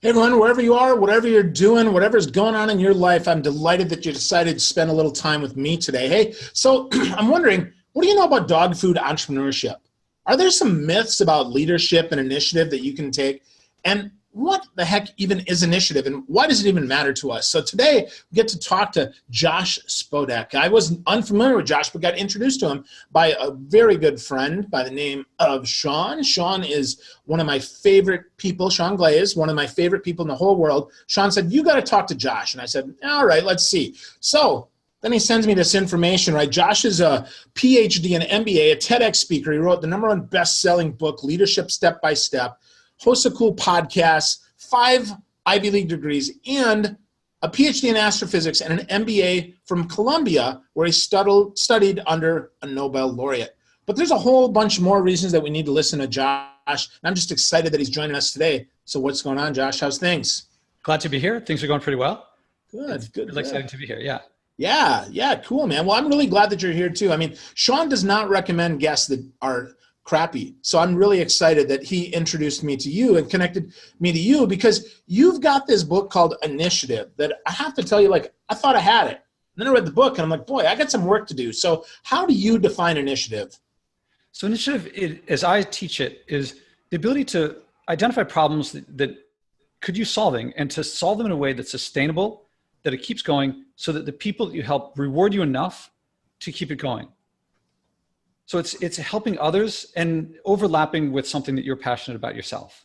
Hey everyone, wherever you are, whatever you're doing, whatever's going on in your life, I'm delighted that you decided to spend a little time with me today. Hey, so I'm wondering, what do you know about dog food entrepreneurship? Are there some myths about leadership and initiative that you can take? And what the heck even is initiative, and why does it even matter to us? So today we get to talk to Josh Spodek. I was unfamiliar with Josh, but got introduced to him by a very good friend by the name of Sean. Sean is one of my favorite people. Sean Glaze, one of my favorite people in the whole world. Sean said, you got to talk to Josh. And I said, all right, let's see. So then he sends me this information, right? Josh is a PhD and MBA, a TEDx speaker. He wrote the #1 best-selling book, Leadership Step by Step, hosts a cool podcast, 5 Ivy League degrees, and a PhD in astrophysics and an MBA from Columbia, where he studied under a Nobel laureate. But there's a whole bunch more reasons that we need to listen to Josh. And I'm just excited that he's joining us today. So what's going on, Josh? How's things? Glad to be here. Things are going pretty well. Good. Really excited to be here. Yeah. Yeah, cool, man. Well, I'm really glad that you're here too. I mean, Sean does not recommend guests that are crappy. So I'm really excited that he introduced me to you and connected me to you, because you've got this book called Initiative that I have to tell you, like, I thought I had it. And then I read the book and I'm like, boy, I got some work to do. So how do you define initiative? So initiative, as I teach it, is the ability to identify problems that could use solving, and to solve them in a way that's sustainable, that it keeps going, so that the people that you help reward you enough to keep it going. So it's helping others and overlapping with something that you're passionate about yourself.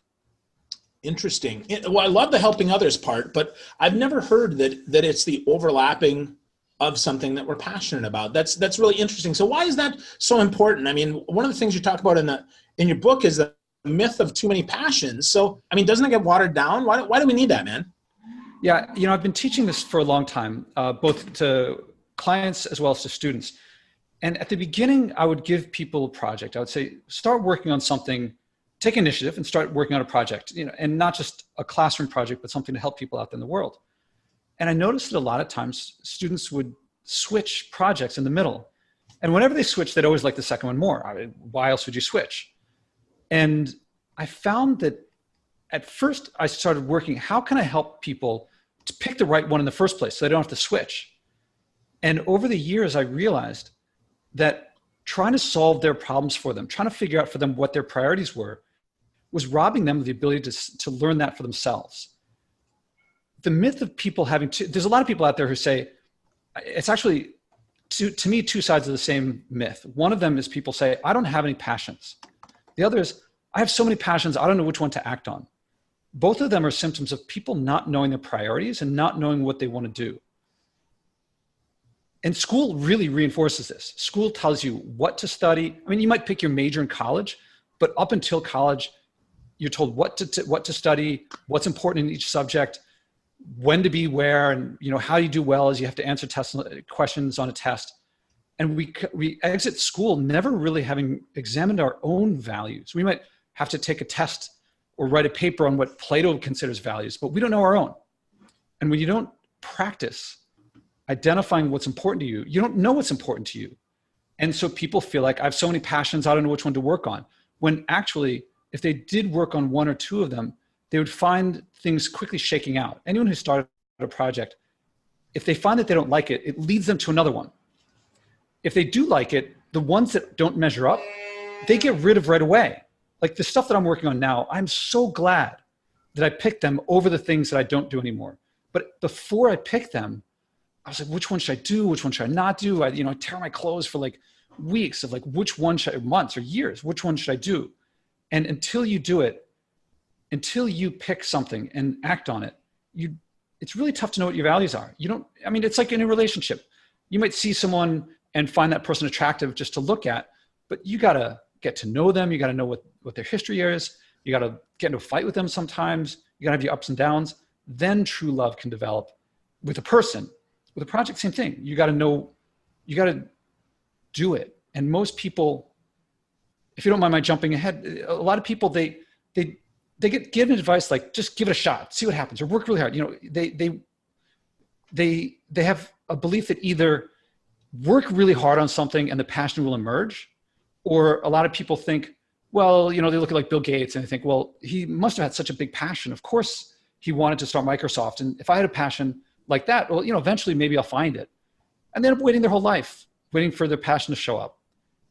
Interesting. Well, I love the helping others part, but I've never heard that it's the overlapping of something that we're passionate about. That's really interesting. So why is that so important? I mean, one of the things you talk about in your book is the myth of too many passions. So, I mean, doesn't it get watered down? Why do we need that, man? Yeah, I've been teaching this for a long time, both to clients as well as to students. And at the beginning, I would give people a project. I would say, start working on something, take initiative and start working on a project, and not just a classroom project, but something to help people out in the world. And I noticed that a lot of times students would switch projects in the middle. And whenever they switched, they'd always like the second one more. Why else would you switch? And I found that at first I started working, how can I help people to pick the right one in the first place so they don't have to switch? And over the years, I realized that trying to solve their problems for them, trying to figure out for them what their priorities were, was robbing them of the ability to learn that for themselves. The myth of people having there's a lot of people out there who say, it's actually, to me, two sides of the same myth. One of them is people say, I don't have any passions. The other is, I have so many passions, I don't know which one to act on. Both of them are symptoms of people not knowing their priorities and not knowing what they want to do. And school really reinforces this. School tells you what to study. I mean, you might pick your major in college, but up until college, you're told what to study, what's important in each subject, when to be where, and how you do well is you have to answer questions on a test. And we exit school never really having examined our own values. We might have to take a test or write a paper on what Plato considers values, but we don't know our own. And when you don't practice identifying what's important to you, you don't know what's important to you. And so people feel like, I have so many passions, I don't know which one to work on. When actually, if they did work on one or two of them, they would find things quickly shaking out. Anyone who started a project, if they find that they don't like it, it leads them to another one. If they do like it, the ones that don't measure up, they get rid of right away. Like the stuff that I'm working on now, I'm so glad that I picked them over the things that I don't do anymore. But before I picked them, I was like, which one should I do? Which one should I not do? I tear my clothes for like weeks of like, which one should I, months or years, which one should I do? And until you do it, until you pick something and act on it, it's really tough to know what your values are. It's like in a relationship. You might see someone and find that person attractive just to look at, but you got to get to know them. You got to know what their history is. You got to get into a fight with them sometimes. You got to have your ups and downs. Then true love can develop with a person. With a project, same thing. You got to know, you got to do it. And most people, if you don't mind my jumping ahead, a lot of people, they get given advice like, just give it a shot, see what happens, or work really hard. They have a belief that either work really hard on something and the passion will emerge, or a lot of people think, well, they look at like Bill Gates and they think, well, he must have had such a big passion. Of course, he wanted to start Microsoft. And if I had a passion like that, well, eventually maybe I'll find it. And they end up waiting their whole life, waiting for their passion to show up.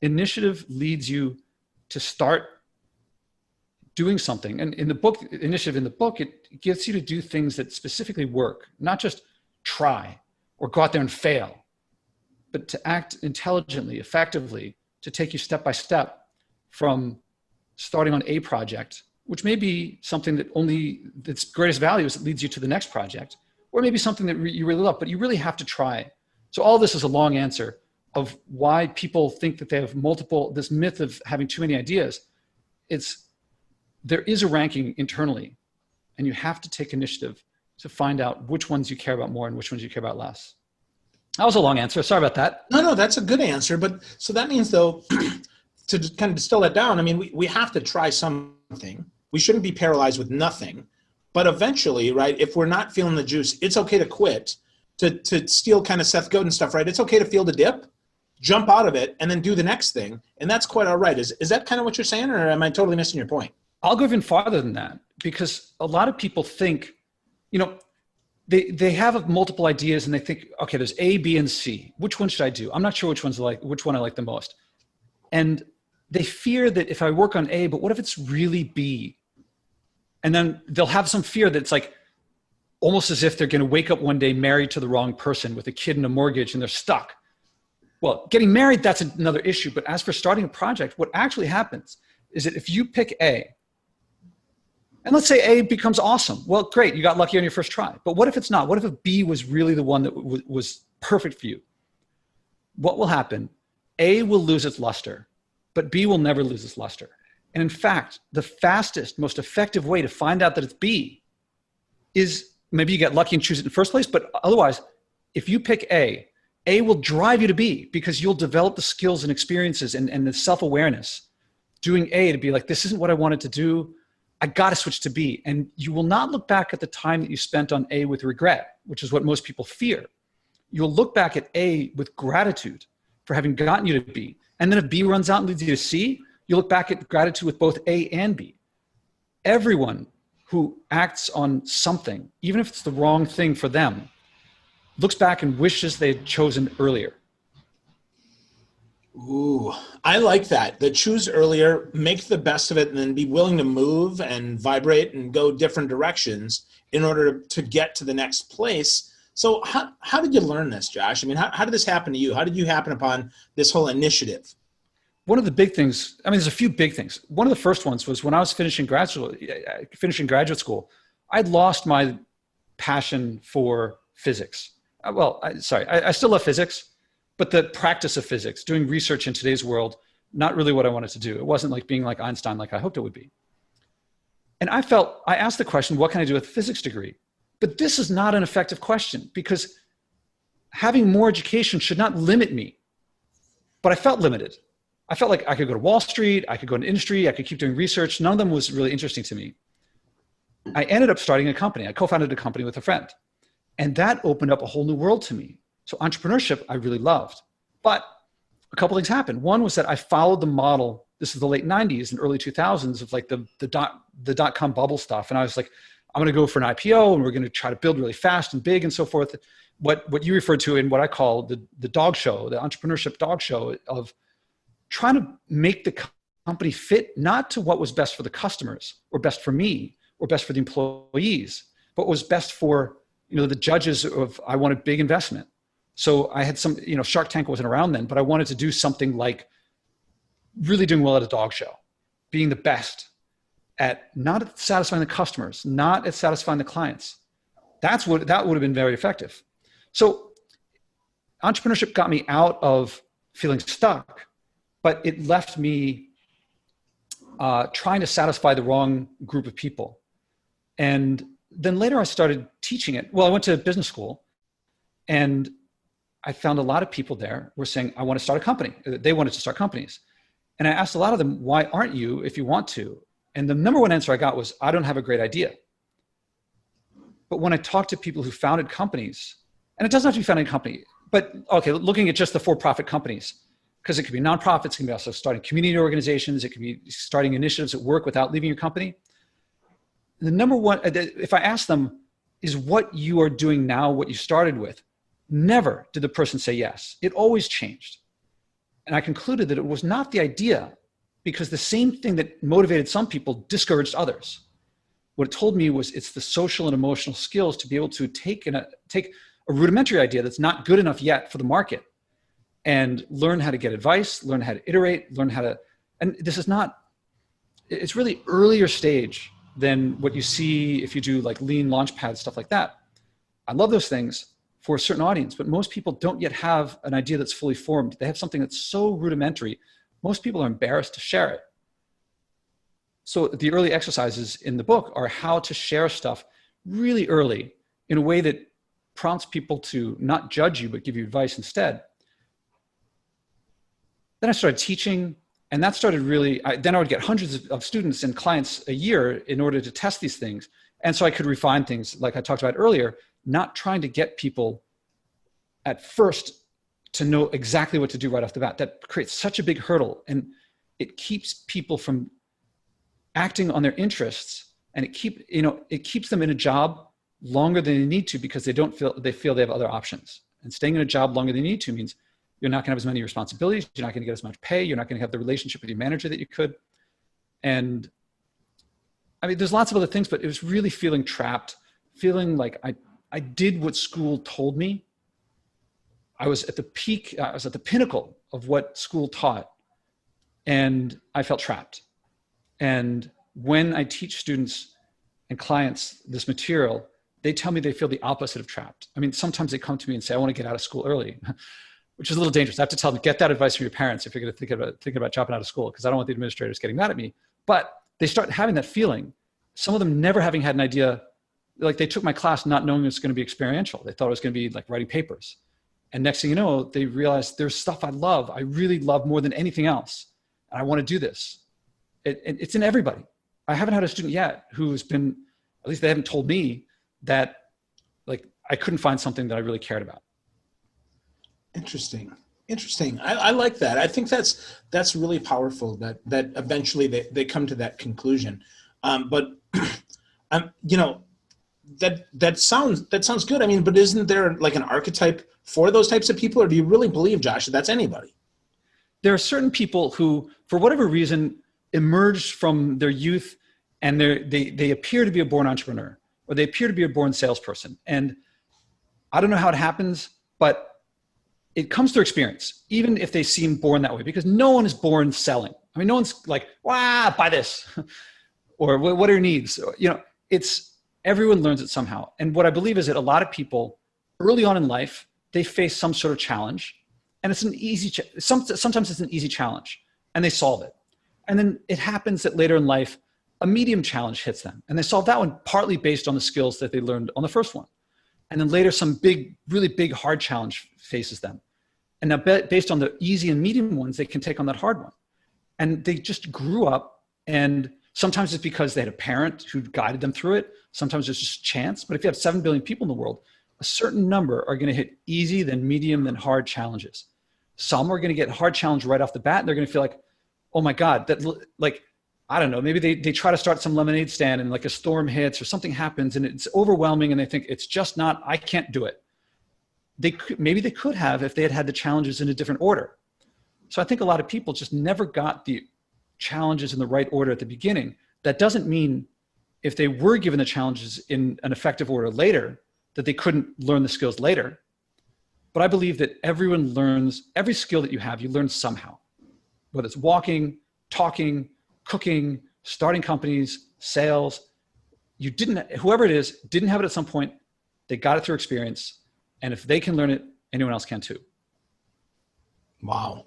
Initiative leads you to start doing something. And in the book, initiative in the book, it gets you to do things that specifically work, not just try or go out there and fail, but to act intelligently, effectively, to take you step by step from starting on a project, which may be something that only its greatest value is it leads you to the next project, or maybe something that you really love, but you really have to try. So all this is a long answer of why people think that they have this myth of having too many ideas. There is a ranking internally, and you have to take initiative to find out which ones you care about more and which ones you care about less. That was a long answer. Sorry about that. No, that's a good answer. But so that means, though, to kind of distill it down, I mean, we have to try something. We shouldn't be paralyzed with nothing. But eventually, right, if we're not feeling the juice, it's okay to quit, to steal kind of Seth Godin stuff, right? It's okay to feel the dip, jump out of it, and then do the next thing. And that's quite all right. Is that kind of what you're saying, or am I totally missing your point? I'll go even farther than that, because a lot of people think, they have multiple ideas and they think, okay, there's A, B, and C. Which one should I do? I'm not sure which one I like the most. And they fear that if I work on A, but what if it's really B? And then they'll have some fear that it's like almost as if they're going to wake up one day married to the wrong person with a kid and a mortgage and they're stuck. Well, getting married, that's another issue. But as for starting a project, what actually happens is that if you pick A, and let's say A becomes awesome. Well, great, you got lucky on your first try. But what if it's not? What if B was really the one that was perfect for you? What will happen? A will lose its luster, but B will never lose its luster. And in fact, the fastest, most effective way to find out that it's B is maybe you get lucky and choose it in the first place, but otherwise, if you pick A will drive you to B because you'll develop the skills and experiences and the self-awareness doing A to be like, this isn't what I wanted to do. I got to switch to B. And you will not look back at the time that you spent on A with regret, which is what most people fear. You'll look back at A with gratitude for having gotten you to B. And then if B runs out and leads you to C, you look back at gratitude with both A and B. Everyone who acts on something, even if it's the wrong thing for them, looks back and wishes they had chosen earlier. Ooh, I like that. The choose earlier, make the best of it, and then be willing to move and vibrate and go different directions in order to get to the next place. So how did you learn this, Josh? I mean, how did this happen to you? How did you happen upon this whole initiative? One of the big things, I mean, there's a few big things. One of the first ones was when I was finishing graduate school, I'd lost my passion for physics. I still love physics, but the practice of physics, doing research in today's world, not really what I wanted to do. It wasn't like being like Einstein, like I hoped it would be. And I asked the question, what can I do with a physics degree? But this is not an effective question because having more education should not limit me. But I felt limited. I felt like I could go to Wall Street, I could go into industry, I could keep doing research. None of them was really interesting to me. I ended up starting a company. I co-founded a company with a friend. And that opened up a whole new world to me. So entrepreneurship, I really loved. But a couple things happened. One was that I followed the model. This is the late 90s and early 2000s of like the dot-com bubble stuff. And I was like, I'm going to go for an IPO and we're going to try to build really fast and big and so forth. What you referred to in what I call the dog show, the entrepreneurship dog show of trying to make the company fit not to what was best for the customers or best for me or best for the employees, but was best for the judges of I wanted big investment. So I had some, Shark Tank wasn't around then, but I wanted to do something like really doing well at a dog show, being the best at not satisfying the customers, not at satisfying the clients. That would have been very effective. So entrepreneurship got me out of feeling stuck, but it left me trying to satisfy the wrong group of people. And then later I started teaching it. Well, I went to business school and I found a lot of people there were saying, I want to start a company. They wanted to start companies. And I asked a lot of them, why aren't you if you want to? And the number one answer I got was, I don't have a great idea. But when I talked to people who founded companies, and it doesn't have to be founding a company, but okay, looking at just the for-profit companies, because it could be nonprofits, it can be also starting community organizations, it could be starting initiatives at work without leaving your company. the number one, if I ask them, is what you are doing now what you started with? Never did the person say yes. It always changed. And I concluded that it was not the idea, because the same thing that motivated some people discouraged others. What it told me was it's the social and emotional skills to be able to take a rudimentary idea that's not good enough yet for the market and learn how to get advice, learn how to iterate, learn how to, and this is not, it's really earlier stage than what you see if you do like lean launchpad, stuff like that. I love those things for a certain audience, but most people don't yet have an idea that's fully formed. They have something that's so rudimentary. Most people are embarrassed to share it. So the early exercises in the book are how to share stuff really early in a way that prompts people to not judge you, but give you advice instead. Then I started teaching, and that started really, then I would get hundreds of students and clients a year in order to test these things. And so I could refine things like I talked about earlier, not trying to get people at first to know exactly what to do right off the bat. That creates such a big hurdle, and it keeps people from acting on their interests, and it keeps them in a job longer than they need to because they feel they have other options. And staying in a job longer than you need to means you're not going to have as many responsibilities. You're not going to get as much pay. You're not going to have the relationship with your manager that you could. And I mean, there's lots of other things, but it was really feeling trapped, feeling like I did what school told me. I was at the peak, I was at the pinnacle of what school taught, and I felt trapped. And when I teach students and clients this material, they tell me they feel the opposite of trapped. I mean, sometimes they come to me and say, I want to get out of school early, which is a little dangerous. I have to tell them, get that advice from your parents if you're going to think about dropping out of school, because I don't want the administrators getting mad at me. But they start having that feeling. Some of them never having had an idea, like they took my class not knowing it was going to be experiential. They thought it was going to be like writing papers. And next thing you know, they realize there's stuff I love. I really love more than anything else. And I want to do this. It's in everybody. I haven't had a student yet who's been, at least they haven't told me that like I couldn't find something that I really cared about. Interesting. I like that. I think that's really powerful that eventually they come to that conclusion. But that sounds good. I mean, but isn't there like an archetype for those types of people, or do you really believe, Josh, that that's anybody? There are certain people who, for whatever reason, emerged from their youth and they appear to be a born entrepreneur, or they appear to be a born salesperson. And I don't know how it happens, but it comes through experience, even if they seem born that way, because no one is born selling. I mean, no one's like, wow, buy this, or what are your needs? Everyone learns it somehow. And what I believe is that a lot of people early on in life, they face some sort of challenge, and it's an easy, sometimes it's an easy challenge, and they solve it. And then it happens that later in life, a medium challenge hits them, and they solve that one partly based on the skills that they learned on the first one. And then later, some really big, hard challenge faces them. And now based on the easy and medium ones, they can take on that hard one. And they just grew up, and sometimes it's because they had a parent who guided them through it. Sometimes it's just chance. But if you have 7 billion people in the world, a certain number are going to hit easy, then medium, then hard challenges. Some are going to get hard challenge right off the bat, and they're going to feel like, oh my God, that, like, I don't know, maybe they try to start some lemonade stand and like a storm hits or something happens and it's overwhelming and they think it's just not, I can't do it. Maybe they could have if they had the challenges in a different order. So I think a lot of people just never got the challenges in the right order at the beginning. That doesn't mean if they were given the challenges in an effective order later, that they couldn't learn the skills later. But I believe that everyone learns, every skill that you have, you learn somehow. Whether it's walking, talking, cooking, starting companies, sales, whoever it is, didn't have it at some point. They got it through experience. And if they can learn it, anyone else can too. Wow.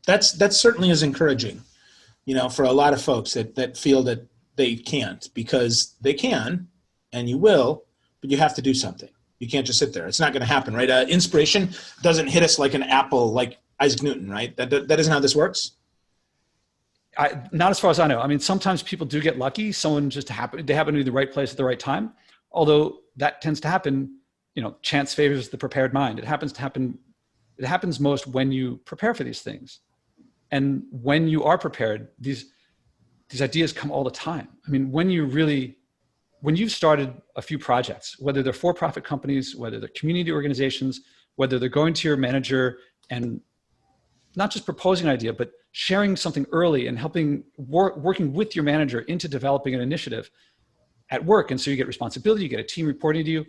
That certainly is encouraging, for a lot of folks that feel that they can't, because they can, and you will, but you have to do something. You can't just sit there. It's not going to happen, right? Inspiration doesn't hit us like an apple, like Isaac Newton, right? That isn't how this works. Not as far as I know. I mean, sometimes people do get lucky. Someone they happen to be in the right place at the right time. Although that tends to happen, chance favors the prepared mind. It happens most when you prepare for these things. And when you are prepared, these ideas come all the time. I mean, when you've started a few projects, whether they're for-profit companies, whether they're community organizations, whether they're going to your manager and not just proposing an idea, but sharing something early and working with your manager into developing an initiative at work. And so you get responsibility, you get a team reporting to you.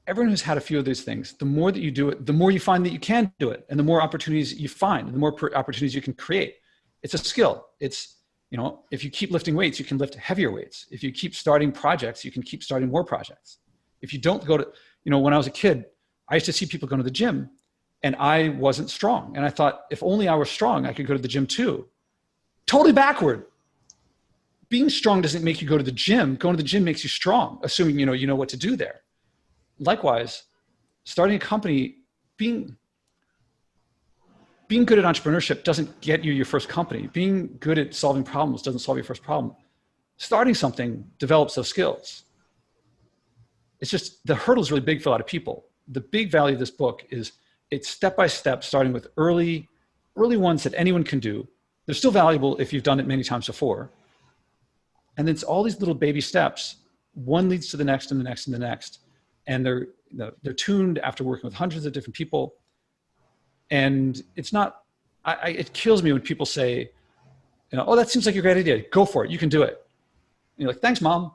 Everyone who's had a few of these things, the more that you do it, the more you find that you can do it, and the more opportunities you find, the more opportunities you can create. It's a skill. It's, if you keep lifting weights, you can lift heavier weights. If you keep starting projects, you can keep starting more projects. If you don't go to, when I was a kid, I used to see people going to the gym and I wasn't strong. And I thought, if only I were strong, I could go to the gym too. Totally backward. Being strong doesn't make you go to the gym. Going to the gym makes you strong, assuming you know what to do there. Likewise, starting a company, being good at entrepreneurship doesn't get you your first company. Being good at solving problems doesn't solve your first problem. Starting something develops those skills. It's just the hurdle is really big for a lot of people. The big value of this book is it's step-by-step, starting with early ones that anyone can do. They're still valuable if you've done it many times before. And then it's all these little baby steps. One leads to the next and the next and the next. And they're tuned after working with hundreds of different people. And it's not, it kills me when people say, oh, that seems like a great idea. Go for it. You can do it. And you're like, thanks, Mom.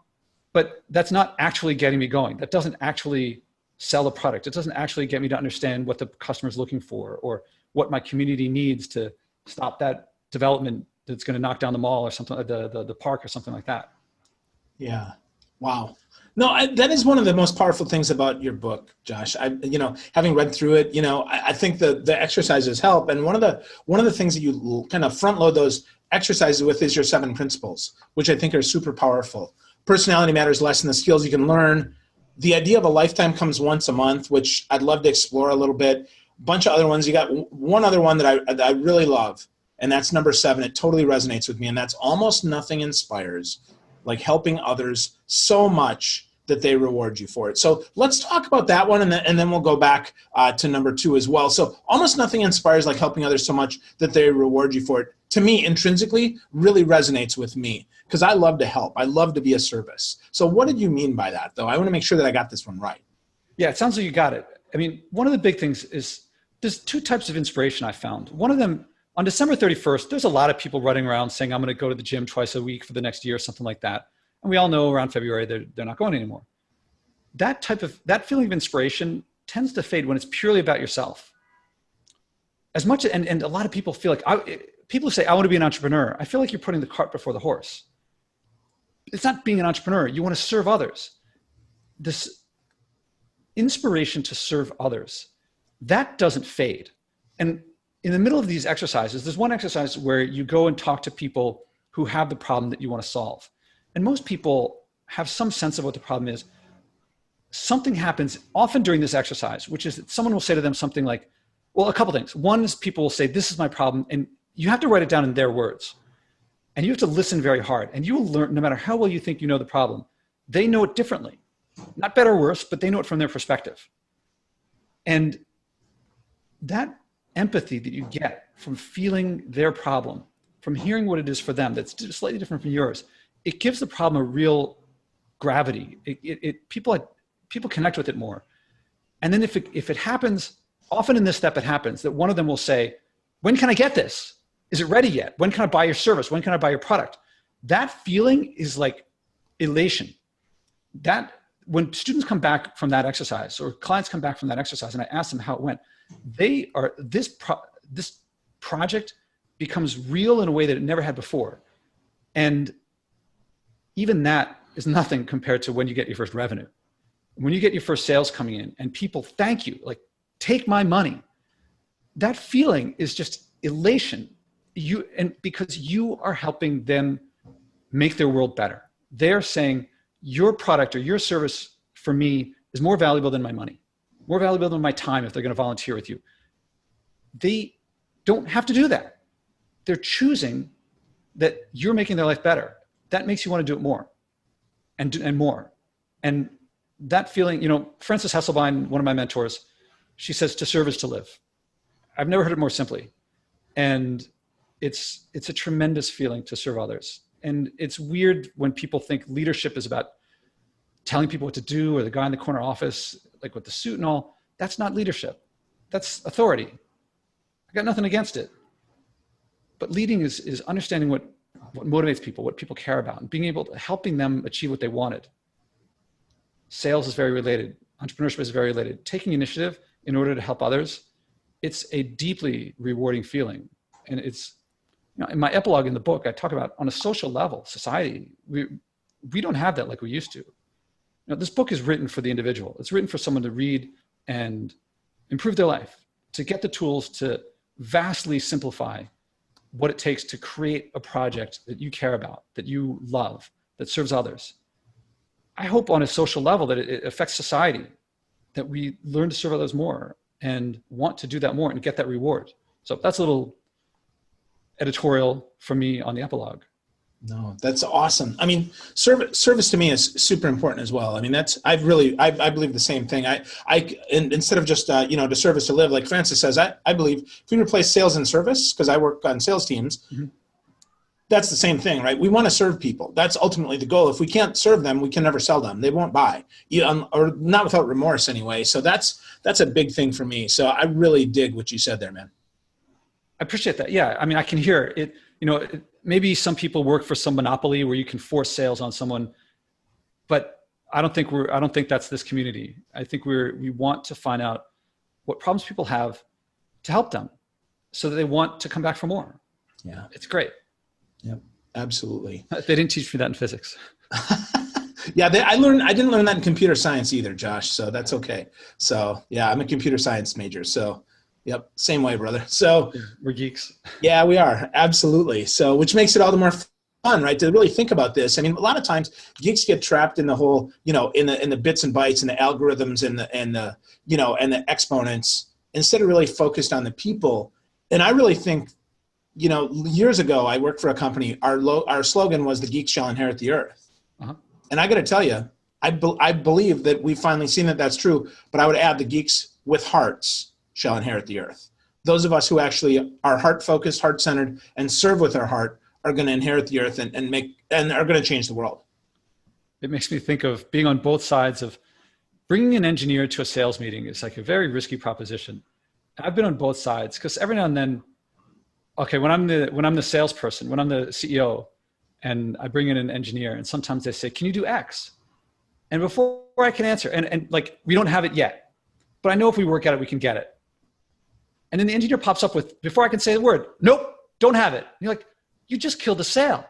But that's not actually getting me going. That doesn't actually sell a product. It doesn't actually get me to understand what the customer's looking for or what my community needs to stop that development that's going to knock down the mall or something, the park or something like that. Yeah. Wow. No, that is one of the most powerful things about your book, Josh. Having read through it, I think the exercises help. And one of the things that you kind of front load those exercises with is your 7 principles, which I think are super powerful. Personality matters less than the skills you can learn. The idea of a lifetime comes once a month, which I'd love to explore a little bit. Bunch of other ones. You got one other one that I really love, and that's number 7. It totally resonates with me, and that's almost nothing inspires like helping others so much that they reward you for it. So let's talk about that one, and then we'll go back to number 2 as well. So almost nothing inspires like helping others so much that they reward you for it. To me, intrinsically, really resonates with me because I love to help. I love to be a service. So what did you mean by that, though? I want to make sure that I got this one right. Yeah, it sounds like you got it. I mean, one of the big things is there's 2 types of inspiration I found. One of them, on December 31st, there's a lot of people running around saying, I'm going to go to the gym twice a week for the next year or something like that. And we all know around February, they're not going anymore. That feeling of inspiration tends to fade when it's purely about yourself. As much, and a lot of people feel like, people say, I want to be an entrepreneur. I feel like you're putting the cart before the horse. It's not being an entrepreneur. You want to serve others. This inspiration to serve others, that doesn't fade. And in the middle of these exercises, there's one exercise where you go and talk to people who have the problem that you want to solve. And most people have some sense of what the problem is. Something happens often during this exercise, which is that someone will say to them something like, well, a couple things. One is people will say, this is my problem. And you have to write it down in their words. And you have to listen very hard. And you will learn, no matter how well you think you know the problem, they know it differently. Not better or worse, but they know it from their perspective. And that empathy that you get from feeling their problem, from hearing what it is for them that's slightly different from yours, it gives the problem a real gravity. People connect with it more. And then if it happens, often in this step it happens that one of them will say, when can I get this? Is it ready yet? When can I buy your service? When can I buy your product? That feeling is like elation. That when students come back from that exercise or clients come back from that exercise and I ask them how it went, this project becomes real in a way that it never had before. And even that is nothing compared to when you get your first revenue. When you get your first sales coming in and people thank you, like, take my money. That feeling is just elation. Because you are helping them make their world better. They're saying your product or your service for me is more valuable than my money, more valuable than my time if they're going to volunteer with you. They don't have to do that. They're choosing that you're making their life better. That makes you want to do it more and more. And that feeling, Frances Hesselbein, one of my mentors, she says to serve is to live. I've never heard it more simply. And it's a tremendous feeling to serve others. And it's weird when people think leadership is about telling people what to do, or the guy in the corner office, like with the suit and all. That's not leadership. That's authority. I got nothing against it. But leading is understanding what motivates people, what people care about, and being able to helping them achieve what they wanted. Sales is very related. Entrepreneurship is very related. Taking initiative in order to help others, it's a deeply rewarding feeling. And it's, in my epilogue in the book, I talk about on a social level, society, we don't have that like we used to. This book is written for the individual. It's written for someone to read and improve their life, to get the tools to vastly simplify what it takes to create a project that you care about, that you love, that serves others. I hope on a social level that it affects society, that we learn to serve others more and want to do that more and get that reward. So that's a little editorial from me on the epilogue. No, that's awesome. I mean, service to me is super important as well. I mean, I believe the same thing. Instead of just, to service to live, like Francis says, I believe if we replace sales and service, because I work on sales teams, that's the same thing, right? We want to serve people. That's ultimately the goal. If we can't serve them, we can never sell them. They won't buy, or not without remorse anyway. So that's a big thing for me. So I really dig what you said there, man. I appreciate that. Yeah. I mean, I can hear it, maybe some people work for some monopoly where you can force sales on someone, but I don't think that's this community. I think we want to find out what problems people have to help them so that they want to come back for more. Yeah. It's great. Yep. Absolutely. They didn't teach me that in physics. Yeah. I didn't learn that in computer science either, Josh. So that's okay. So yeah, I'm a computer science major. So yep. Same way, brother. So we're geeks. Yeah, we are. Absolutely. So, which makes it all the more fun, right? To really think about this. I mean, a lot of times geeks get trapped in the whole, in the bits and bytes and the algorithms and the exponents instead of really focused on the people. And I really think, years ago, I worked for a company. Our slogan was "The geeks shall inherit the earth." Uh-huh. And I got to tell you, I believe that we've finally seen that that's true. But I would add the geeks with hearts shall inherit the earth. Those of us who actually are heart-focused, heart-centered, and serve with our heart are going to inherit the earth and are going to change the world. It makes me think of being on both sides of bringing an engineer to a sales meeting is like a very risky proposition. I've been on both sides because every now and then, okay, when I'm the salesperson, when I'm the CEO, and I bring in an engineer, and sometimes they say, "Can you do X?" And before I can answer, and like we don't have it yet, but I know if we work at it, we can get it. And then the engineer pops up with, before I can say the word, "Nope, don't have it." And you're like, you just killed the sale.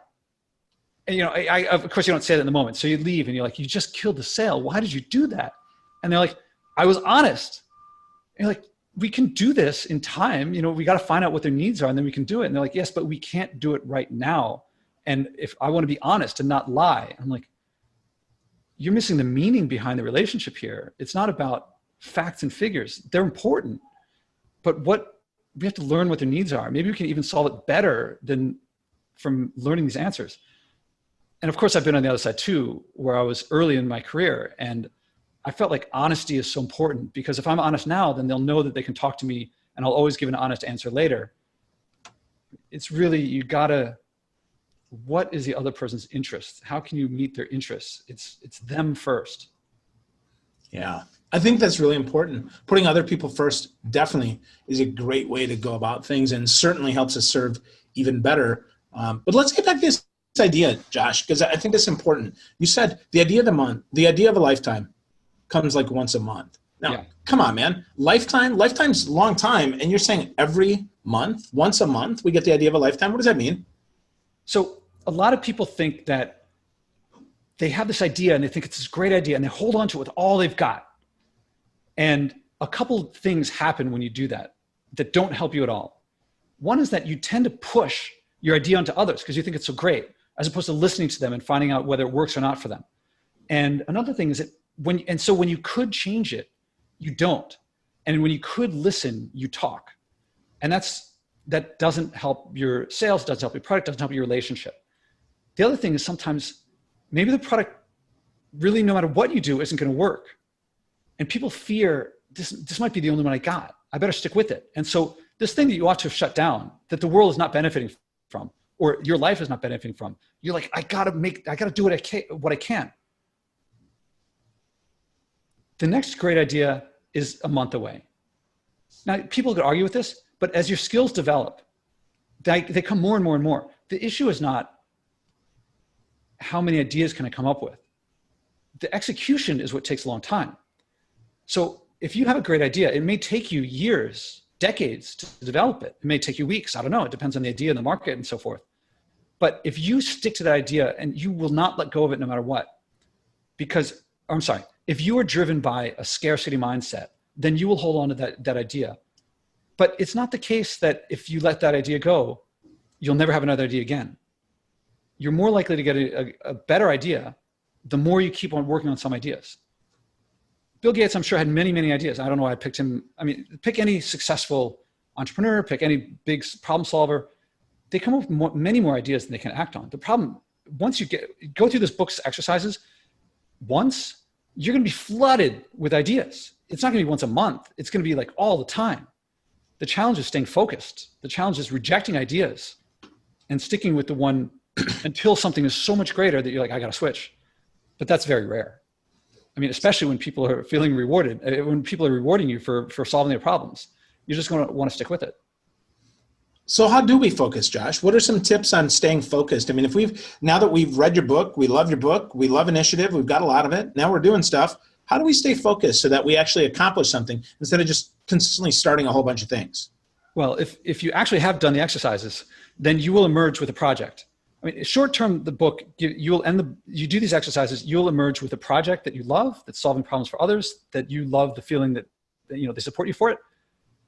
And of course you don't say that in the moment. So you leave and you're like, you just killed the sale. Why did you do that? And they're like, I was honest. And you're like, we can do this in time. We got to find out what their needs are and then we can do it. And they're like, yes, but we can't do it right now. And if I want to be honest and not lie, I'm like, you're missing the meaning behind the relationship here. It's not about facts and figures. They're important. But we have to learn what their needs are. Maybe we can even solve it better than from learning these answers. And of course, I've been on the other side too, where I was early in my career. And I felt like honesty is so important because if I'm honest now, then they'll know that they can talk to me and I'll always give an honest answer later. It's really, what is the other person's interest? How can you meet their interests? It's them first. Yeah. I think that's really important. Putting other people first definitely is a great way to go about things and certainly helps us serve even better. But let's get back to this idea, Josh, because I think that's important. You said the idea of a lifetime comes like once a month. Now, Come on, man. Lifetime's a long time. And you're saying every month, once a month, we get the idea of a lifetime. What does that mean? So a lot of people think that they have this idea and they think it's this great idea and they hold on to it with all they've got. And a couple of things happen when you do that don't help you at all. One is that you tend to push your idea onto others because you think it's so great, as opposed to listening to them and finding out whether it works or not for them. And another thing is that when you could change it, you don't. And when you could listen, you talk. And that doesn't help your sales, doesn't help your product, doesn't help your relationship. The other thing is sometimes maybe the product really, no matter what you do, isn't going to work. And people fear this might be the only one I got. I better stick with it. And so this thing that you ought to have shut down, that the world is not benefiting from, or your life is not benefiting from. You're like, I gotta do what I can. The next great idea is a month away. Now, people could argue with this, but as your skills develop, they come more and more and more. The issue is not how many ideas can I come up with. The execution is what takes a long time. So if you have a great idea, it may take you years, decades to develop it. It may take you weeks. I don't know. It depends on the idea and the market and so forth. But if you stick to that idea and you will not let go of it no matter what, if you are driven by a scarcity mindset, then you will hold on to that idea. But it's not the case that if you let that idea go, you'll never have another idea again. You're more likely to get a better idea the more you keep on working on some ideas. Bill Gates, I'm sure, had many, many ideas. I don't know why I picked him. I mean, pick any successful entrepreneur, pick any big problem solver. They come up with many more ideas than they can act on. The problem, once you go through this book's exercises, once, you're going to be flooded with ideas. It's not going to be once a month. It's going to be like all the time. The challenge is staying focused. The challenge is rejecting ideas and sticking with the one until something is so much greater that you're like, I got to switch. But that's very rare. I mean, especially when people are feeling rewarded, when people are rewarding you for solving their problems, you're just going to want to stick with it. So how do we focus, Josh? What are some tips on staying focused? I mean, now that we've read your book, we love your book, we love initiative, we've got a lot of it. Now we're doing stuff. How do we stay focused so that we actually accomplish something instead of just consistently starting a whole bunch of things? Well, if you actually have done the exercises, then you will emerge with a project. I mean, short term, the book, you do these exercises, you'll emerge with a project that you love, that's solving problems for others, that you love the feeling that they support you for it.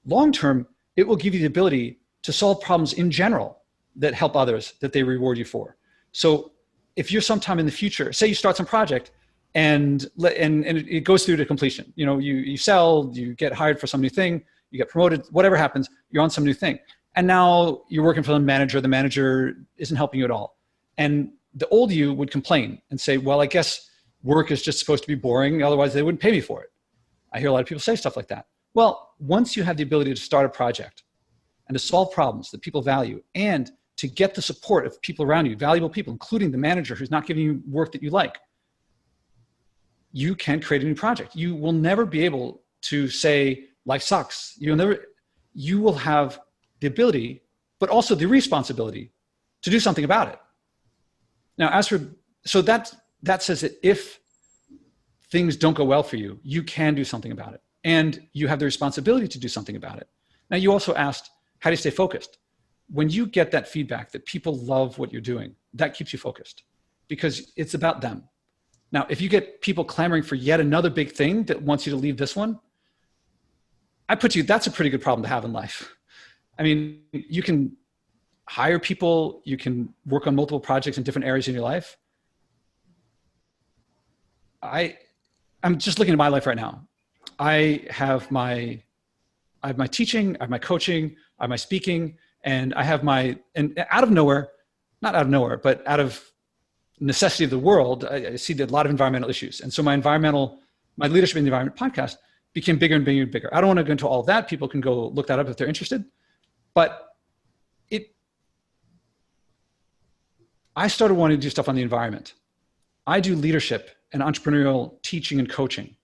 Long term, it will give you the ability to solve problems in general that help others, that they reward you for. So if you're sometime in the future, say you start some project and it goes through to completion, you sell, you get hired for some new thing, you get promoted, whatever happens, you're on some new thing. And now you're working for the manager isn't helping you at all. And the old you would complain and say, well, I guess work is just supposed to be boring, otherwise they wouldn't pay me for it. I hear a lot of people say stuff like that. Well, once you have the ability to start a project and to solve problems that people value and to get the support of people around you, valuable people, including the manager who's not giving you work that you like, you can create a new project. You will never be able to say life sucks. You will have the ability, but also the responsibility to do something about it. Now, so that says that if things don't go well for you, you can do something about it. And you have the responsibility to do something about it. Now, you also asked, how do you stay focused? When you get that feedback that people love what you're doing, that keeps you focused because it's about them. Now, if you get people clamoring for yet another big thing that wants you to leave this one, that's a pretty good problem to have in life. I mean, you can hire people, you can work on multiple projects in different areas in your life. I'm just looking at my life right now. I have my teaching, I have my coaching, I have my speaking, and I have and out of nowhere, not out of nowhere, but out of necessity of the world, I see a lot of environmental issues. And so my Leadership in the Environment podcast became bigger and bigger and bigger. I don't want to go into all of that. People can go look that up if they're interested. But I started wanting to do stuff on the environment. I do leadership and entrepreneurial teaching and coaching.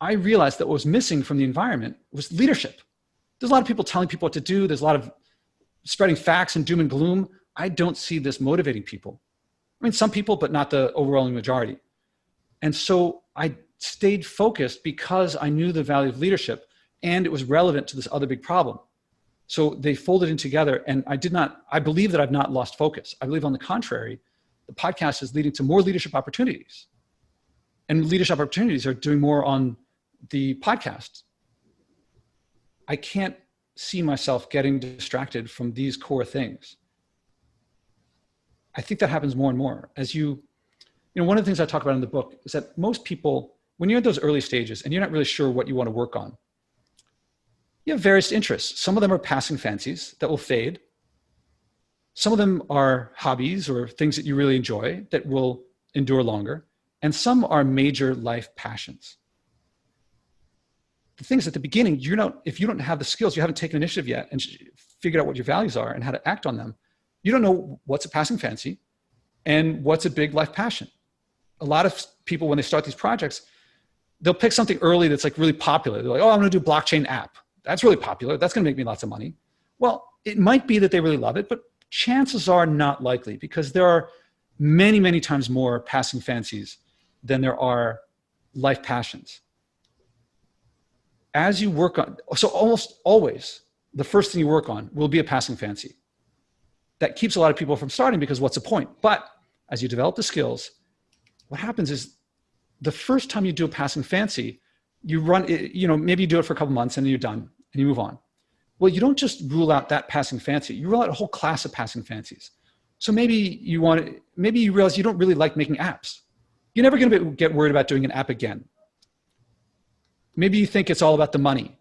I realized that what was missing from the environment was leadership. There's a lot of people telling people what to do. There's a lot of spreading facts and doom and gloom. I don't see this motivating people. I mean, some people, but not the overwhelming majority. And so I stayed focused because I knew the value of leadership and it was relevant to this other big problem. So they folded in together, and I believe that I've not lost focus. I believe on the contrary, the podcast is leading to more leadership opportunities, and leadership opportunities are doing more on the podcast. I can't see myself getting distracted from these core things. I think that happens more and more as one of the things I talk about in the book is that most people, when you're at those early stages and you're not really sure what you want to work on, you have various interests. Some of them are passing fancies that will fade. Some of them are hobbies or things that you really enjoy that will endure longer. And some are major life passions. the things at the beginning, if you don't have the skills, you haven't taken initiative yet and figured out what your values are and how to act on them, you don't know what's a passing fancy and what's a big life passion. A lot of people, when they start these projects, they'll pick something early that's like really popular. They're like, oh, I'm going to do a blockchain app. That's really popular. That's going to make me lots of money. Well, it might be that they really love it, but chances are not likely, because there are many, many times more passing fancies than there are life passions. As you work on, so almost always, the first thing you work on will be a passing fancy. That keeps a lot of people from starting, because what's the point? But as you develop the skills, what happens is the first time you do a passing fancy, you run, maybe you do it for a couple months and then you're done and you move on. Well, you don't just rule out that passing fancy, you rule out a whole class of passing fancies. So maybe you realize you don't really like making apps. You're never going to get worried about doing an app again. Maybe you think it's all about the money.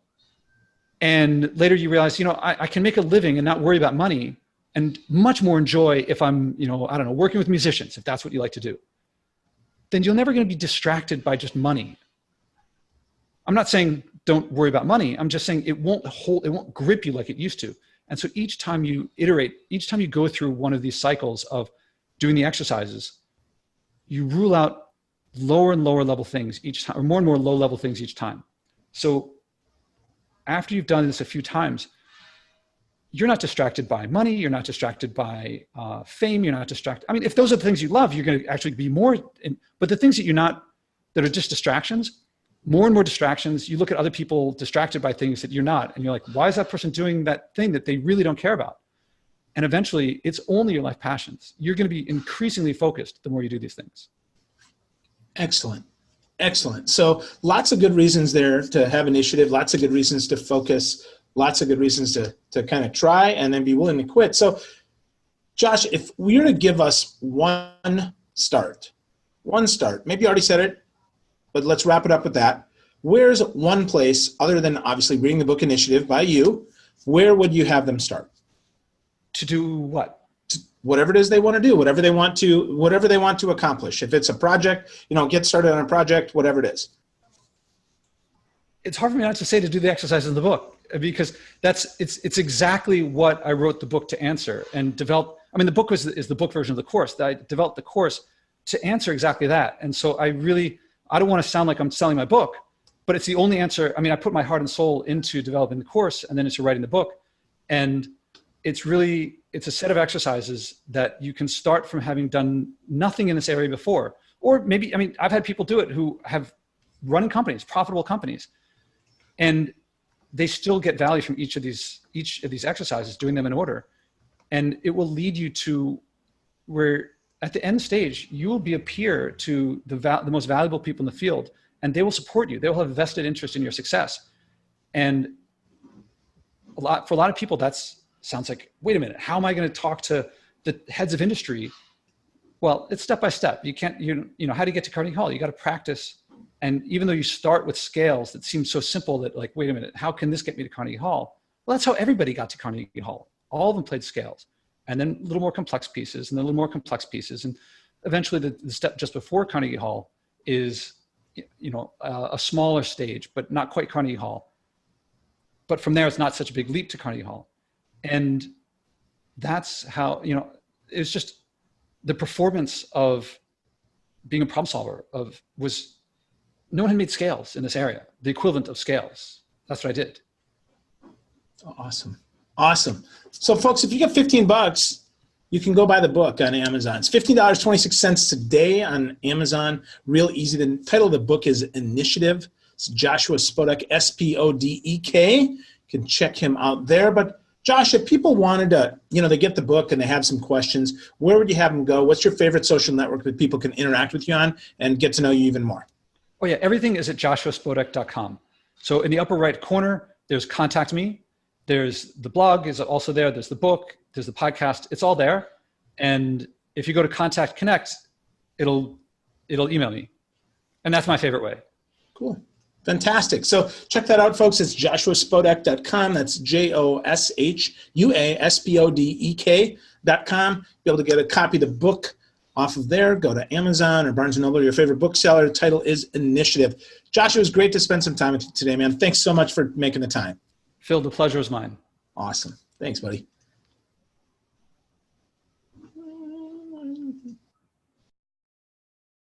And later you realize, I can make a living and not worry about money, and much more enjoy if I'm, working with musicians, if that's what you like to do. Then you're never going to be distracted by just money. I'm not saying don't worry about money. I'm just saying it won't grip you like it used to. And so each time you iterate, each time you go through one of these cycles of doing the exercises, you rule out lower and lower level things each time, or more and more low level things each time. So after you've done this a few times, you're not distracted by money. You're not distracted by fame. You're not distracted. I mean, if those are the things you love, you're going to actually be more, but the things that that are just distractions, more and more distractions, you look at other people distracted by things that you're not, and you're like, why is that person doing that thing that they really don't care about? And eventually it's only your life passions. You're going to be increasingly focused the more you do these things. Excellent. Excellent. So lots of good reasons there to have initiative, lots of good reasons to focus, lots of good reasons to kind of try and then be willing to quit. So Josh, if we were to give us one start, maybe you already said it, but let's wrap it up with that. Where's one place, other than obviously reading the book Initiative by you, where would you have them start? To do what? Whatever it is they want to do, whatever they want to accomplish. If it's a project, get started on a project, whatever it is. It's hard for me not to say to do the exercises in the book, because it's exactly what I wrote the book to answer and develop. I mean, the book is the book version of the course. I developed the course to answer exactly that. And so I don't want to sound like I'm selling my book, but it's the only answer. I mean, I put my heart and soul into developing the course and then into writing the book. And it's a set of exercises that you can start from having done nothing in this area before. Or maybe, I've had people do it who have run companies, profitable companies, and they still get value from each of these exercises, doing them in order. And it will lead you to where at the end stage, you will be a peer to the most valuable people in the field, and they will support you. They will have a vested interest in your success. And for a lot of people, sounds like, wait a minute, how am I going to talk to the heads of industry? Well, it's step by step. You can't, how do you get to Carnegie Hall? You got to practice. And even though you start with scales that seem so simple that like, wait a minute, how can this get me to Carnegie Hall? Well, that's how everybody got to Carnegie Hall. All of them played scales, and then a little more complex pieces, and then a little more complex pieces. And eventually the step just before Carnegie Hall is, a smaller stage, but not quite Carnegie Hall. But from there, it's not such a big leap to Carnegie Hall. And that's how, it's just the performance of being a problem solver no one had made scales in this area, the equivalent of scales. That's what I did. Awesome. Awesome. So folks, if you get $15, you can go buy the book on Amazon. It's $15.26 today on Amazon. Real easy. The title of the book is Initiative. It's Joshua Spodek, Spodek. You can check him out there. But Josh, if people wanted to, they get the book and they have some questions, where would you have them go? What's your favorite social network that people can interact with you on and get to know you even more? Oh yeah, everything is at joshuaspodek.com. So in the upper right corner, there's Contact Me. There's the blog is also there. There's the book. There's the podcast. It's all there. And if you go to Contact Connect, it'll email me. And that's my favorite way. Cool. Fantastic. So check that out, folks. It's joshuaspodek.com. That's JOSHUASPODEK.com. Be able to get a copy of the book off of there. Go to Amazon or Barnes & Noble, your favorite bookseller. The title is Initiative. Joshua, it was great to spend some time with you today, man. Thanks so much for making the time. Phil, the pleasure is mine. Awesome. Thanks, buddy.